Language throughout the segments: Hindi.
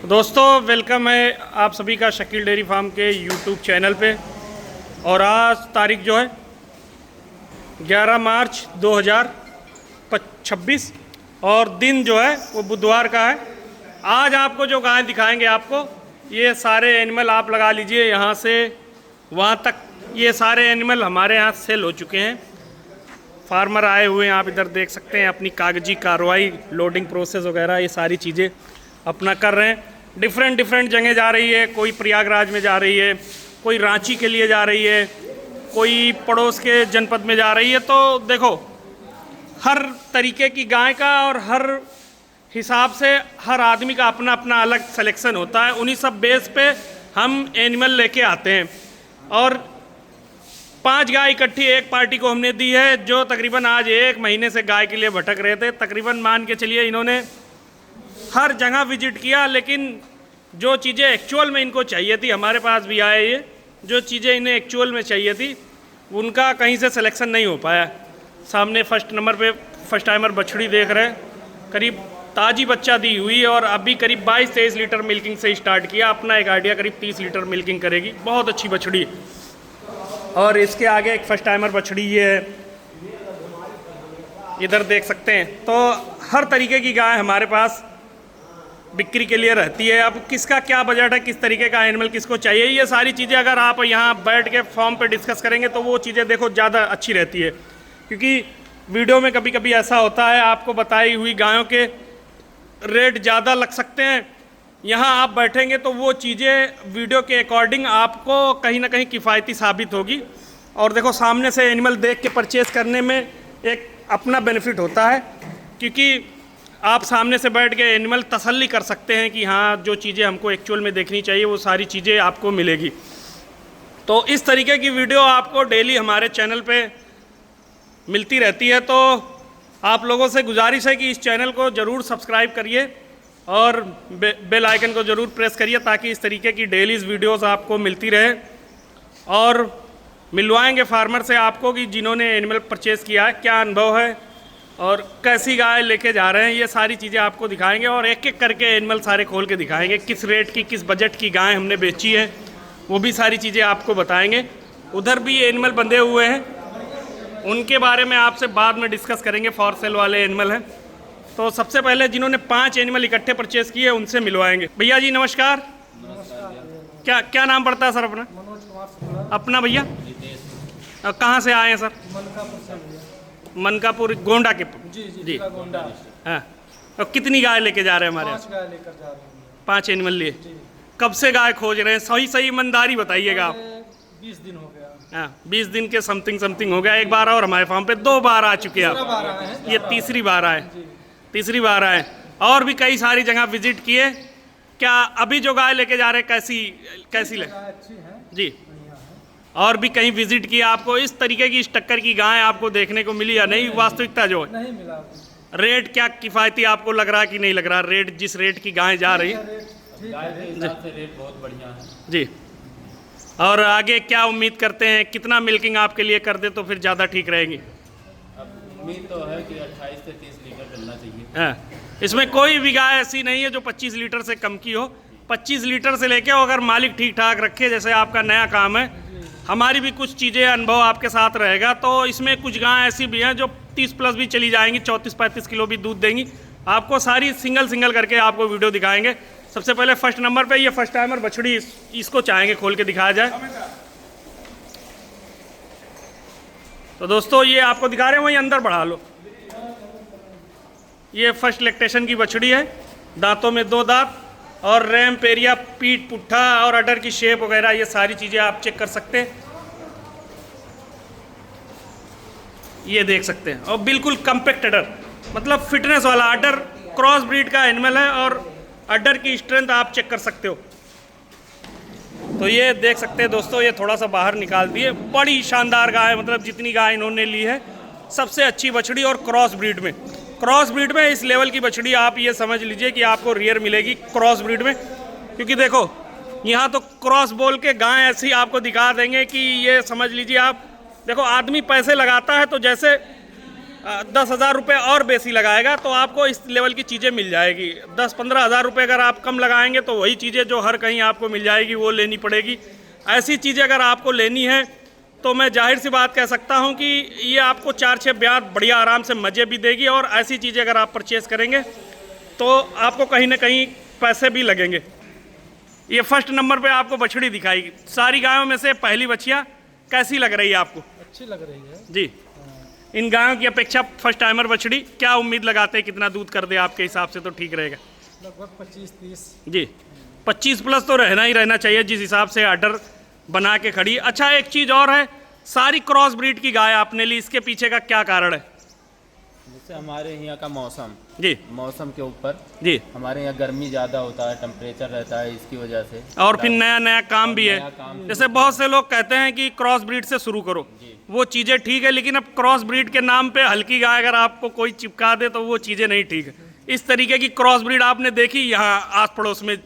दोस्तों वेलकम है आप सभी का शकील डेयरी फार्म के यूट्यूब चैनल पे। और आज तारीख जो है 11 मार्च 2026 और दिन जो है वो बुधवार का है। आज आपको जो गाय दिखाएंगे आपको ये सारे एनिमल आप लगा लीजिए यहाँ से वहाँ तक, ये सारे एनिमल हमारे यहाँ सेल हो चुके हैं। फार्मर आए हुए हैं, आप इधर देख सकते हैं अपनी कागजी कार्रवाई, लोडिंग प्रोसेस वगैरह ये सारी चीज़ें अपना कर रहे हैं। डिफरेंट जगह जा रही है, कोई प्रयागराज में जा रही है, कोई रांची के लिए जा रही है, कोई पड़ोस के जनपद में जा रही है। तो देखो हर तरीके की गाय का और हर हिसाब से हर आदमी का अपना अपना अलग सिलेक्शन होता है। उन्हीं सब बेस पे हम एनिमल लेके आते हैं। और 5 गाय इकट्ठी एक पार्टी को हमने दी है जो तकरीबन आज 1 महीने से गाय के लिए भटक रहे थे। तकरीबन मान के चलिए इन्होंने हर जगह विजिट किया, लेकिन जो चीज़ें एक्चुअल में इनको चाहिए थी, हमारे पास भी आए ये जो चीज़ें इन्हें एक्चुअल में चाहिए थी उनका कहीं से सिलेक्शन नहीं हो पाया। सामने फर्स्ट नंबर पे फर्स्ट टाइमर बछड़ी देख रहे हैं, करीब ताज़ी बच्चा दी हुई और अभी करीब 22-23 लीटर मिल्किंग से स्टार्ट किया। अपना एक आइडिया करीब 30 लीटर मिल्किंग करेगी, बहुत अच्छी बछड़ी है। और इसके आगे एक फर्स्ट टाइमर बछड़ी ये है, इधर देख सकते हैं। तो हर तरीके की गाय हमारे पास बिक्री के लिए रहती है। अब किसका क्या बजट है, किस तरीके का एनिमल किसको चाहिए, ये सारी चीज़ें अगर आप यहाँ बैठ के फॉर्म पे डिस्कस करेंगे तो वो चीज़ें देखो ज़्यादा अच्छी रहती है। क्योंकि वीडियो में कभी कभी ऐसा होता है आपको बताई हुई गायों के रेट ज़्यादा लग सकते हैं, यहाँ आप बैठेंगे तो वो चीज़ें वीडियो के अकॉर्डिंग आपको कहीं ना कहीं किफ़ायती साबित होगी। और देखो सामने से एनिमल देख के परचेज़ करने में एक अपना बेनिफिट होता है, क्योंकि आप सामने से बैठ के एनिमल तसल्ली कर सकते हैं कि हाँ जो चीज़ें हमको एक्चुअल में देखनी चाहिए वो सारी चीज़ें आपको मिलेगी। तो इस तरीके की वीडियो आपको डेली हमारे चैनल पे मिलती रहती है। तो आप लोगों से गुजारिश है कि इस चैनल को ज़रूर सब्सक्राइब करिए और बेल आइकन को ज़रूर प्रेस करिए ताकि इस तरीके की डेली वीडियोस आपको मिलती रहे। और मिलवाएंगे फार्मर से आपको कि जिन्होंने एनिमल परचेज़ किया है क्या अनुभव है और कैसी गाय लेके जा रहे हैं, ये सारी चीज़ें आपको दिखाएंगे। और एक एक करके एनिमल सारे खोल के दिखाएंगे, किस रेट की किस बजट की गाय हमने बेची है वो भी सारी चीज़ें आपको बताएंगे। उधर भी एनिमल बंधे हुए हैं, उनके बारे में आपसे बाद में डिस्कस करेंगे। फॉर सेल वाले एनिमल हैं। तो सबसे पहले जिन्होंने 5 एनिमल इकट्ठे परचेज़ किए उनसे मिलवाएंगे। भैया जी नमस्कार। क्या नाम पड़ता है सर अपना? अपना भैया कहाँ से आए हैं सर? मनकापुर गोंडा के। जी गोंडा। हाँ। और कितनी गाय लेके जा रहे हैं हमारे? 5 गाय लेकर जा रहे हैं। 5 एनिमल लिए। कब से गाय खोज रहे हैं? सही ईमानदारी बताइएगा आप। 20 दिन हो गया। हाँ 20 दिन के समथिंग हो गया। एक बार और हमारे फार्म पे 2 बार आ चुके हैं आप, ये तीसरी बार आए। और भी कई सारी जगह विजिट किए। क्या अभी जो गाय लेके जा रहे हैं कैसी लगे? अच्छी है जी। और भी कहीं विजिट किया, आपको इस तरीके की इस टक्कर की गाय आपको देखने को मिली या नहीं? वास्तविकता जो है नहीं मिला। रेट क्या किफ़ायती आपको लग रहा है कि नहीं लग रहा? रेट जिस रेट की गाय जा रही है गाय के हिसाब से रेट बहुत बढ़िया है जी। और आगे क्या उम्मीद करते हैं, कितना मिल्किंग आपके लिए कर दे तो फिर ज़्यादा ठीक रहेगी? अब उम्मीद तो है कि 28 से 30 लीटर चलना चाहिए। हाँ, इसमें कोई भी गाय ऐसी नहीं है जो 25 लीटर से कम की हो। 25 लीटर से लेके अगर मालिक ठीक ठाक रखे, जैसे आपका नया काम है, हमारी भी कुछ चीज़ें अनुभव आपके साथ रहेगा। तो इसमें कुछ गाय ऐसी भी हैं जो 30 प्लस भी चली जाएंगी, 34-35 किलो भी दूध देंगी। आपको सारी सिंगल करके आपको वीडियो दिखाएंगे। सबसे पहले फर्स्ट नंबर पे ये फर्स्ट टाइमर बछड़ी, इसको चाहेंगे खोल के दिखाया जाए। तो दोस्तों ये आपको दिखा रहे हैं, वहीं अंदर बढ़ा लो। ये फर्स्ट लैक्टेशन की बछड़ी है, दांतों में 2 दांत और रैम पेरिया, पीठ पुट्ठा और अडर की शेप वगैरह ये सारी चीज़ें आप चेक कर सकते हैं। ये देख सकते हैं। और बिल्कुल कम्पैक्ट अडर, मतलब फिटनेस वाला अडर, क्रॉस ब्रीड का एनिमल है और अडर की स्ट्रेंथ आप चेक कर सकते हो। तो ये देख सकते हैं दोस्तों, ये थोड़ा सा बाहर निकाल दिए। बड़ी शानदार गाय, मतलब जितनी गाय इन्होंने ली है सबसे अच्छी बछड़ी। और क्रॉस ब्रीड में इस लेवल की बछड़ी आप ये समझ लीजिए कि आपको रेयर मिलेगी क्रॉस ब्रीड में। क्योंकि देखो यहाँ तो क्रॉस बोल के गाय ऐसी आपको दिखा देंगे कि ये समझ लीजिए आप। देखो आदमी पैसे लगाता है तो जैसे 10,000 रुपये और बेसी लगाएगा तो आपको इस लेवल की चीज़ें मिल जाएगी। 10-15 हज़ार रुपये अगर आप कम लगाएंगे तो वही चीज़ें जो हर कहीं आपको मिल जाएगी वो लेनी पड़ेगी। ऐसी चीज़ें अगर आपको लेनी है तो मैं जाहिर सी बात कह सकता हूं कि ये आपको 4-6 ब्याज बढ़िया आराम से मज़े भी देगी, और ऐसी चीज़ें अगर आप परचेज़ करेंगे तो आपको कहीं ना कहीं पैसे भी लगेंगे। ये फर्स्ट नंबर पे आपको बछड़ी दिखाई, सारी गायों में से पहली बछिया कैसी लग रही है आपको? अच्छी लग रही है जी। इन गायों की अपेक्षा फर्स्ट टाइमर बछड़ी क्या उम्मीद लगाते हैं, कितना दूध कर दे आपके हिसाब से तो ठीक रहेगा? लगभग 25-30 जी, 25 प्लस तो रहना ही रहना चाहिए जिस हिसाब से आर्डर बना के खड़ी। अच्छा, एक चीज़ और है, सारी क्रॉस ब्रीड की गाय आपने ली, इसके पीछे का क्या कारण है? जैसे हमारे यहाँ का मौसम, जी मौसम के ऊपर जी, हमारे यहाँ गर्मी ज़्यादा होता है, टेम्परेचर रहता है, इसकी वजह से। और फिर नया नया काम भी है। जैसे बहुत से लोग कहते हैं कि क्रॉस ब्रीड से शुरू करो, वो चीज़ें ठीक है, लेकिन अब क्रॉस ब्रीड के नाम पे हल्की गाय अगर आपको कोई चिपका दे तो वो चीज़ें नहीं ठीक है। इस तरीके की क्रॉस ब्रीड आपने देखी यहाँ आस पड़ोस में,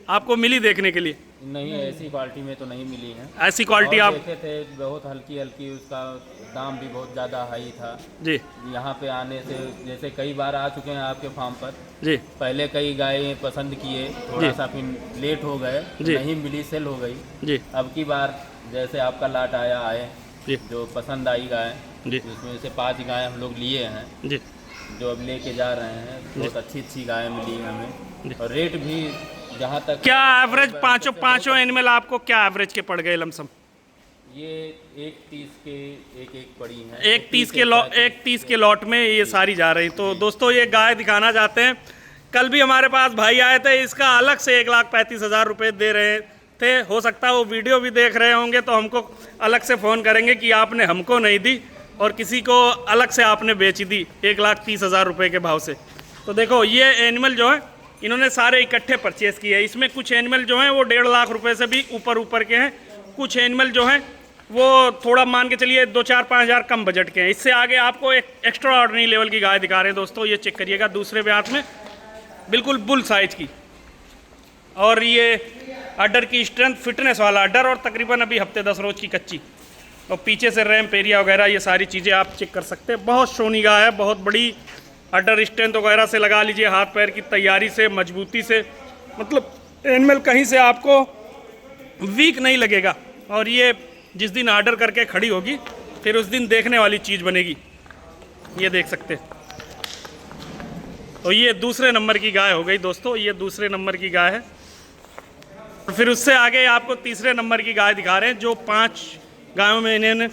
आपको मिली देखने के लिए? नहीं, ऐसी क्वालिटी में तो नहीं मिली है। ऐसी क्वालिटी और आप देखे थे बहुत हल्की हल्की, उसका दाम भी बहुत ज़्यादा हाई था। जी यहाँ पे आने से जैसे कई बार आ चुके हैं आपके फार्म पर, जी पहले कई गायें पसंद किए, थोड़ा सा फिर लेट हो गए, जी। नहीं मिली, सेल हो गई। जी अब की बार जैसे आपका लाट आए जी जो पसंद आई गाय, जी जिसमें से 5 गायें हम लोग लिए हैं, जी जो अब लेके जा रहे हैं। बहुत अच्छी गायें मिली हमें, और रेट भी जहाँ तक क्या एवरेज पाँचों एनिमल आपको क्या एवरेज के पड़ गए लमसम? ये 1.30 के एक पड़ी हैं। 1.30 के लॉट में ये सारी जा रही। तो दोस्तों ये गाय दिखाना चाहते हैं, कल भी हमारे पास भाई आए थे, इसका अलग से 1,35,000 रुपये दे रहे थे। हो सकता है वो वीडियो भी देख रहे होंगे तो हमको अलग से फ़ोन करेंगे कि आपने हमको नहीं दी और किसी को अलग से आपने बेच दी 1,30,000 रुपये के भाव से। तो देखो ये एनिमल जो है इन्होंने सारे इकट्ठे परचेज़ किए हैं। इसमें कुछ एनिमल जो हैं वो 1.5 लाख रुपए से भी ऊपर के हैं, कुछ एनिमल जो हैं वो थोड़ा मान के चलिए 2-4-5 हज़ार कम बजट के हैं। इससे आगे आपको एक एक्स्ट्रा ऑर्डिनरी लेवल की गाय दिखा रहे हैं दोस्तों, ये चेक करिएगा, दूसरे ब्याज में बिल्कुल बुल साइज की, और ये अड्डर की स्ट्रेंथ फिटनेस वाला अड्डर, और तकरीबन अभी हफ्ते 10 रोज की कच्ची, और पीछे से रैम पेरिया वगैरह ये सारी चीज़ें आप चेक कर सकते हैं। बहुत सोनी गाय है, बहुत बड़ी अड्डर स्ट्रेंथ वगैरह से लगा लीजिए, हाथ पैर की तैयारी से, मजबूती से, मतलब एनिमल कहीं से आपको वीक नहीं लगेगा। और ये जिस दिन ऑर्डर करके खड़ी होगी फिर उस दिन देखने वाली चीज़ बनेगी, ये देख सकते हैं। तो ये दूसरे नंबर की गाय हो गई दोस्तों, ये दूसरे नंबर की गाय है। और फिर उससे आगे आपको तीसरे नंबर की गाय दिखा रहे हैं, जो 5 गायों में इन्होंने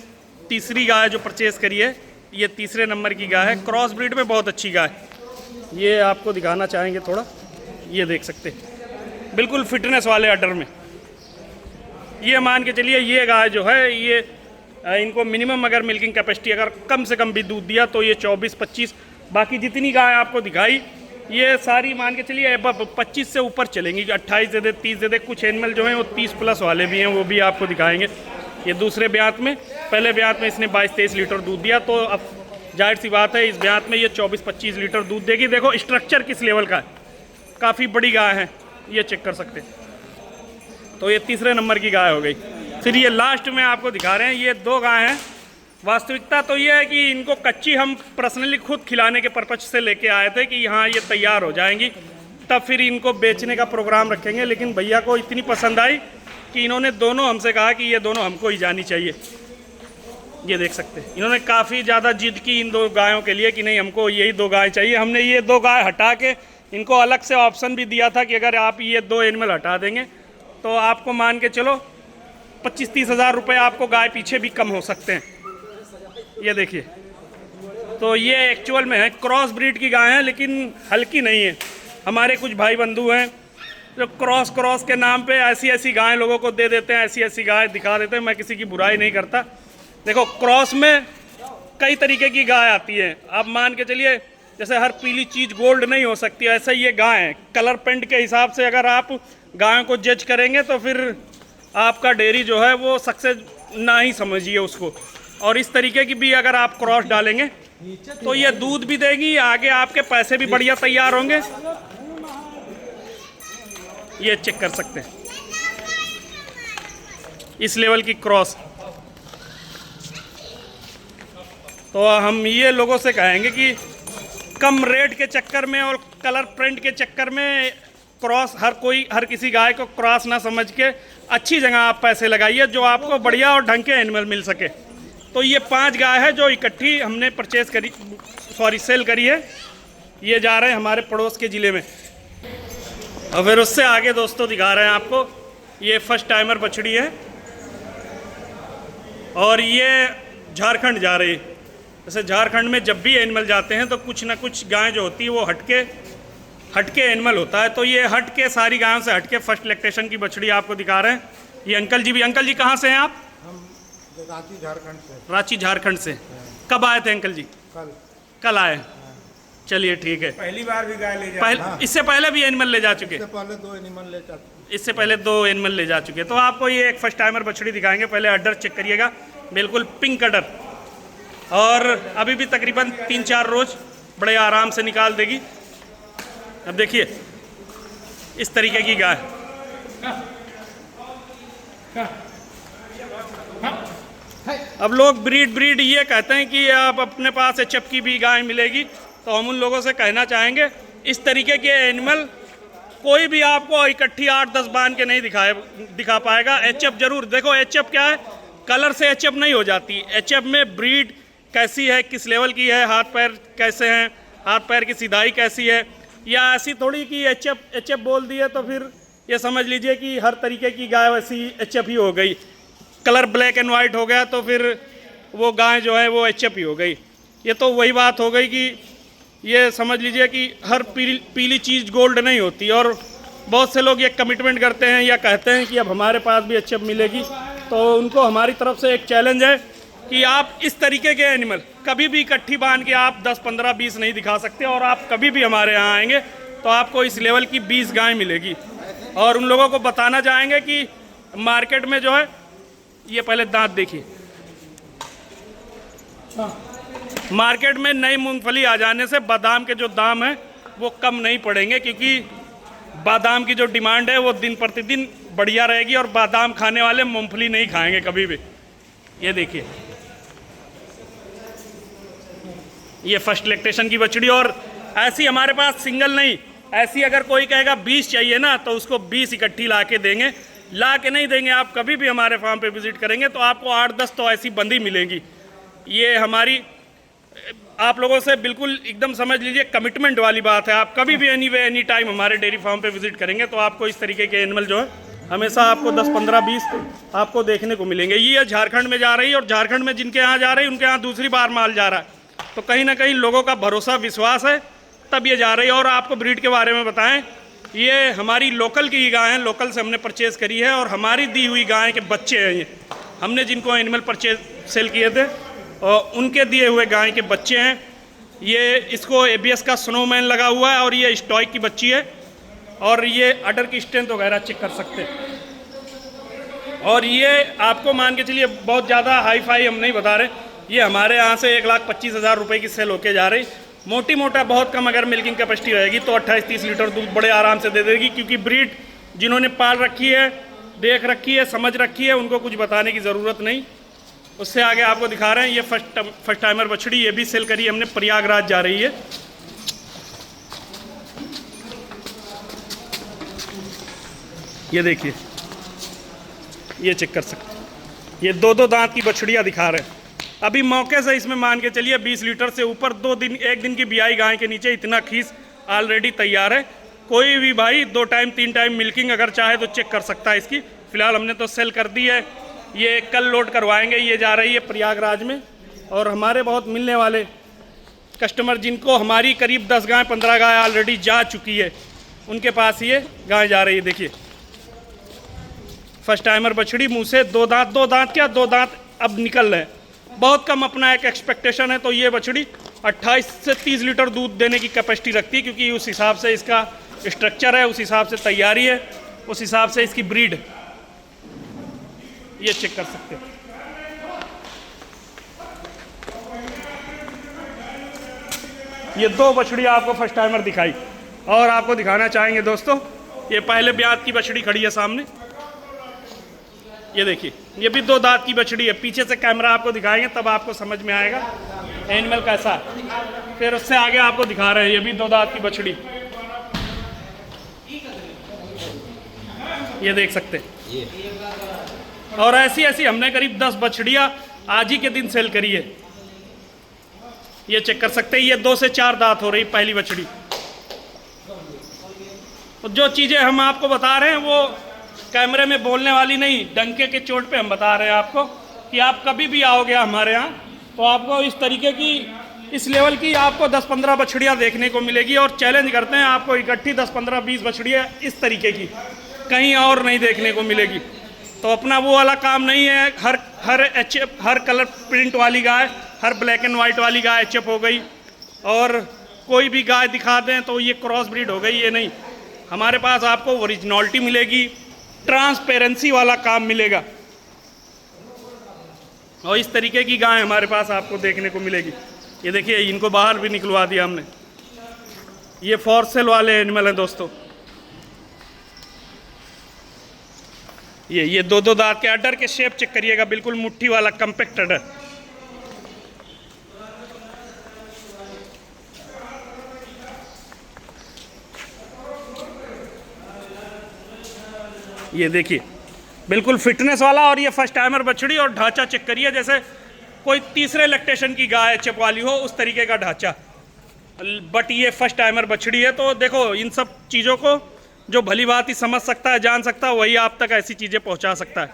तीसरी गाय जो परचेज़ करी है, ये तीसरे नंबर की गाय है। क्रॉस ब्रीड में बहुत अच्छी गाय, ये आपको दिखाना चाहेंगे थोड़ा, ये देख सकते हैं, बिल्कुल फिटनेस वाले अड्डर में। ये मान के चलिए ये गाय जो है ये इनको मिनिमम अगर मिल्किंग कैपेसिटी अगर कम से कम भी दूध दिया तो ये 24-25, बाकी जितनी गाय आपको दिखाई ये सारी मान के चलिए 25 से ऊपर चलेंगी, 28 दे दे, 30 दे दे। कुछ एनिमल जो हैं वो 30 प्लस वाले भी हैं, वो भी आपको दिखाएंगे। ये दूसरे ब्यात में, पहले ब्यात में इसने 22-23 लीटर दूध दिया, तो अब जाहिर सी बात है इस ब्यात में ये 24-25 लीटर दूध देगी। देखो स्ट्रक्चर किस लेवल का है, काफ़ी बड़ी गाय है, ये चेक कर सकते हैं। तो ये तीसरे नंबर की गाय हो गई। फिर ये लास्ट में आपको दिखा रहे हैं, ये 2 गाय हैं। वास्तविकता तो ये है कि इनको कच्ची हम पर्सनली खुद खिलाने के पर्पज से लेके आए थे कि यहाँ ये तैयार हो जाएंगी, तब फिर इनको बेचने का प्रोग्राम रखेंगे। लेकिन भैया को इतनी पसंद आई कि इन्होंने दोनों हमसे कहा कि ये दोनों हमको ही जानी चाहिए। ये देख सकते हैं, इन्होंने काफ़ी ज़्यादा जिद की इन 2 गायों के लिए कि नहीं हमको यही 2 गाय चाहिए। हमने ये 2 गाय हटा के इनको अलग से ऑप्शन भी दिया था कि अगर आप ये 2 एनिमल हटा देंगे तो आपको मान के चलो 25-30 हज़ार रुपये आपको गाय पीछे भी कम हो सकते हैं। ये देखिए, तो ये एक्चुअल में है क्रॉस ब्रीड की गाय है, लेकिन हल्की नहीं है। हमारे कुछ भाई बंधु हैं जो क्रॉस के नाम पे ऐसी गाय लोगों को दे देते हैं, ऐसी गाय दिखा देते हैं। मैं किसी की बुराई नहीं करता। देखो क्रॉस में कई तरीके की गाय आती है, आप मान के चलिए जैसे हर पीली चीज़ गोल्ड नहीं हो सकती, ऐसा ये गाय है। कलर पेंट के हिसाब से अगर आप गायों को जज करेंगे तो फिर आपका डेयरी जो है वो सक्सेस ना ही समझिए उसको। और इस तरीके की भी अगर आप क्रॉस डालेंगे तो ये दूध भी देगी, आगे आपके पैसे भी बढ़िया तैयार होंगे। ये चेक कर सकते हैं इस लेवल की क्रॉस। तो हम ये लोगों से कहेंगे कि कम रेट के चक्कर में और कलर प्रिंट के चक्कर में क्रॉस हर किसी गाय को क्रॉस ना समझ के अच्छी जगह आप पैसे लगाइए जो आपको बढ़िया और ढंग के एनिमल मिल सके। तो ये 5 गाय है जो इकट्ठी हमने सेल करी है। ये जा रहे हैं हमारे पड़ोस के ज़िले में। और फिर उससे आगे दोस्तों दिखा रहे हैं आपको, ये फर्स्ट टाइमर बछड़ी है और ये झारखंड जा रही है। जैसे झारखंड में जब भी एनिमल जाते हैं तो कुछ ना कुछ गाय जो होती है वो हटके एनिमल होता है। तो ये हटके सारी गायों से हटके फर्स्ट लैक्टेशन की बछड़ी आपको दिखा रहे हैं। ये अंकल जी कहाँ से हैं आप? हम रांची झारखंड से। रांची झारखंड से। कब आए थे अंकल जी? कल आए। चलिए ठीक है। पहली बार भी गाय ले जा इससे पहले भी एनिमल ले जा चुके? इससे पहले 2 एनिमल ले जा चुके। तो आपको ये एक फर्स्ट टाइमर बछड़ी दिखाएंगे। पहले अडर चेक करिएगा, बिल्कुल पिंक अडर, और अभी भी तकरीबन 3-4 रोज बड़े आराम से निकाल देगी। अब देखिए इस तरीके की गाय। अब लोग ब्रीड ये कहते हैं कि आप अपने पास एचएफ की भी गाय मिलेगी, तो हम उन लोगों से कहना चाहेंगे इस तरीके के एनिमल कोई भी आपको इकट्ठी 8-10 बांध के नहीं दिखा पाएगा। एचएफ जरूर देखो। एचएफ क्या है? कलर से एचएफ नहीं हो जाती। एचएफ में ब्रीड कैसी है, किस लेवल की है, हाथ पैर कैसे हैं, हाथ पैर की सीधाई कैसी है, या ऐसी थोड़ी कि एचएफ बोल दिए तो फिर ये समझ लीजिए कि हर तरीके की गाय वैसी एचएफ ही हो गई। कलर ब्लैक एंड वाइट हो गया तो फिर वो गाय जो है वो एचएफ ही हो गई। ये तो वही बात हो गई कि ये समझ लीजिए कि हर पीली चीज़ गोल्ड नहीं होती। और बहुत से लोग ये कमिटमेंट करते हैं या कहते हैं कि अब हमारे पास भी एचएफ मिलेगी। तो उनको हमारी तरफ से एक चैलेंज है कि आप इस तरीके के एनिमल कभी भी इकट्ठी बांध के आप 10, 15, 20 नहीं दिखा सकते। और आप कभी भी हमारे यहाँ आएंगे तो आपको इस लेवल की 20 गाय मिलेगी। और उन लोगों को बताना चाहेंगे कि मार्केट में जो है, ये पहले दांत देखिए, मार्केट में नई मूंगफली आ जाने से बादाम के जो दाम है वो कम नहीं पड़ेंगे, क्योंकि बादाम की जो डिमांड है वो दिन प्रतिदिन बढ़िया रहेगी। और बादाम खाने वाले मूंगफली नहीं खाएंगे कभी भी। ये देखिए, ये फर्स्ट लैक्टेशन की बछड़ी। और ऐसी हमारे पास सिंगल नहीं, ऐसी अगर कोई कहेगा 20 चाहिए ना तो उसको 20 इकट्ठी ला के देंगे। ला के नहीं देंगे, आप कभी भी हमारे फार्म पे विजिट करेंगे तो आपको 8-10 तो ऐसी बंदी मिलेंगी। ये हमारी आप लोगों से बिल्कुल एकदम समझ लीजिए कमिटमेंट वाली बात है। आप कभी भी एनी टाइम हमारे डेयरी फार्म पे विजिट करेंगे तो आपको इस तरीके के एनिमल जो है हमेशा आपको 10, 15, 20 आपको देखने को मिलेंगे। ये झारखंड में जा रही है और झारखंड में जिनके यहाँ जा रही है उनके यहाँ दूसरी बार माल जा रहा है। तो कहीं ना कहीं लोगों का भरोसा विश्वास है तब ये जा रही है। और आपको ब्रीड के बारे में बताएं, ये हमारी लोकल की गाय हैं, लोकल से हमने परचेज़ करी है। और हमारी दी हुई गाय के बच्चे हैं ये, हमने जिनको एनिमल परचेज सेल किए थे और उनके दिए हुए गाय के बच्चे हैं ये। इसको ABS का स्नोमैन लगा हुआ है और ये स्टॉइक की बच्ची है। और ये अडर की स्ट्रेंथ वगैरह चेक कर सकते हैं। और ये आपको मान के चलिए बहुत ज़्यादा हाई फाई हम नहीं बता रहे, ये हमारे यहाँ से 1,25,000 रुपये की सेल होके जा रही। मोटी मोटा बहुत कम अगर मिल्किंग कैपेसिटी रहेगी तो 28-30 लीटर दूध बड़े आराम से दे देगी। क्योंकि ब्रीड जिन्होंने पाल रखी है, देख रखी है, समझ रखी है, उनको कुछ बताने की ज़रूरत नहीं। उससे आगे आपको दिखा रहे हैं ये फर्स्ट टाइमर बछड़ी, ये भी सेल करी हमने, प्रयागराज जा रही है। ये देखिए, ये चेक कर सकते हैं, ये 2-2 दांत की बछड़ियाँ दिखा रहे हैं। अभी मौके से इसमें मान के चलिए 20 लीटर से ऊपर 1 दिन की बियाई गाय के नीचे इतना खीस ऑलरेडी तैयार है। कोई भी भाई 2 टाइम 3 टाइम मिल्किंग अगर चाहे तो चेक कर सकता है इसकी। फ़िलहाल हमने तो सेल कर दी है, ये कल लोड करवाएंगे। ये जा रही है प्रयागराज में। और हमारे बहुत मिलने वाले कस्टमर जिनको हमारी करीब 10 गाय 15 गाय ऑलरेडी जा चुकी है, उनके पास ये गाय जा रही है। देखिए फर्स्ट टाइमर बछड़ी, मुँह से 2 दांत अब निकल रहे हैं। बहुत कम अपना एक एक्सपेक्टेशन है। तो ये बछड़ी 28 से 30 लीटर दूध देने की कैपेसिटी रखती है, क्योंकि उस हिसाब से इसका स्ट्रक्चर है, उस हिसाब से तैयारी है, उस हिसाब से इसकी ब्रीड। ये चेक कर सकते हैं। ये 2 बछड़ी आपको फर्स्ट टाइमर दिखाई। और आपको दिखाना चाहेंगे दोस्तों, ये पहले ब्यात की बछड़ी खड़ी है सामने, ये देखिए, ये भी 2 दांत की बछड़ी है। पीछे से कैमरा आपको दिखाएंगे तब आपको समझ में आएगा। एनिमल कैसा है। फिर उससे आगे आपको दिखा रहे हैं, ये भी 2 दांत की बछड़ी, ये देख सकते हैं। और ऐसी ऐसी हमने करीब 10 बछड़ियाँ आज ही के दिन सेल करी है। ये चेक कर सकते हैं, ये 2 से 4 दांत हो रही पहली बछड़ी। तो जो चीज़ें हम आपको बता रहे हैं वो कैमरे में बोलने वाली नहीं, डंके के चोट पे हम बता रहे हैं आपको कि आप कभी भी आओगे हमारे यहाँ तो आपको इस तरीके की, इस लेवल की आपको 10-15 बछड़ियाँ देखने को मिलेगी। और चैलेंज करते हैं आपको इकट्ठी 10-15-20 बछड़ियाँ इस तरीके की कहीं और नहीं देखने को मिलेगी। तो अपना वो वाला काम नहीं है, हर एचएफ, हर कलर प्रिंट वाली गाय, हर ब्लैक एंड वाइट वाली गाय एचएफ हो गई, और कोई भी गाय दिखा दें तो ये क्रॉस ब्रीड हो गई, ये नहीं। हमारे पास आपको ओरिजिनलिटी मिलेगी, ट्रांसपेरेंसी वाला काम मिलेगा, और इस तरीके की गाय हमारे पास आपको देखने को मिलेगी। ये देखिए, इनको बाहर भी निकलवा दिया हमने। ये फॉर सेल वाले एनिमल हैं दोस्तों। ये 2 दांत के अडर के शेप चेक करिएगा, बिल्कुल मुट्ठी वाला कम्पैक्ट अडर। ये देखिए, बिल्कुल फिटनेस वाला, और ये फर्स्ट टाइमर बछड़ी, और ढांचा चेक करिए जैसे कोई तीसरे लैक्टेशन की गाय चप वाली हो उस तरीके का ढांचा। बट ये फर्स्ट टाइमर बछड़ी है। तो देखो, इन सब चीज़ों को जो भली बात ही समझ सकता है, जान सकता है, वही आप तक ऐसी चीज़ें पहुंचा सकता है।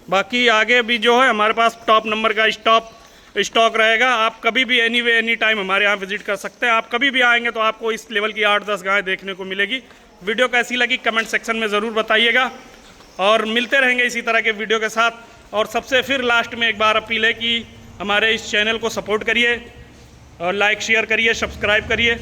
बाकी आगे भी जो है हमारे पास टॉप नंबर का स्टॉक रहेगा। आप कभी भी एनी वे एनी टाइम हमारे यहाँ विजिट कर सकते हैं। आप कभी भी आएंगे तो आपको इस लेवल की 8-10 गाय देखने को मिलेगी। वीडियो कैसी लगी कमेंट सेक्शन में ज़रूर बताइएगा, और मिलते रहेंगे इसी तरह के वीडियो के साथ। और सबसे फिर लास्ट में एक बार अपील है कि हमारे इस चैनल को सपोर्ट करिए, और लाइक शेयर करिए, सब्सक्राइब करिए।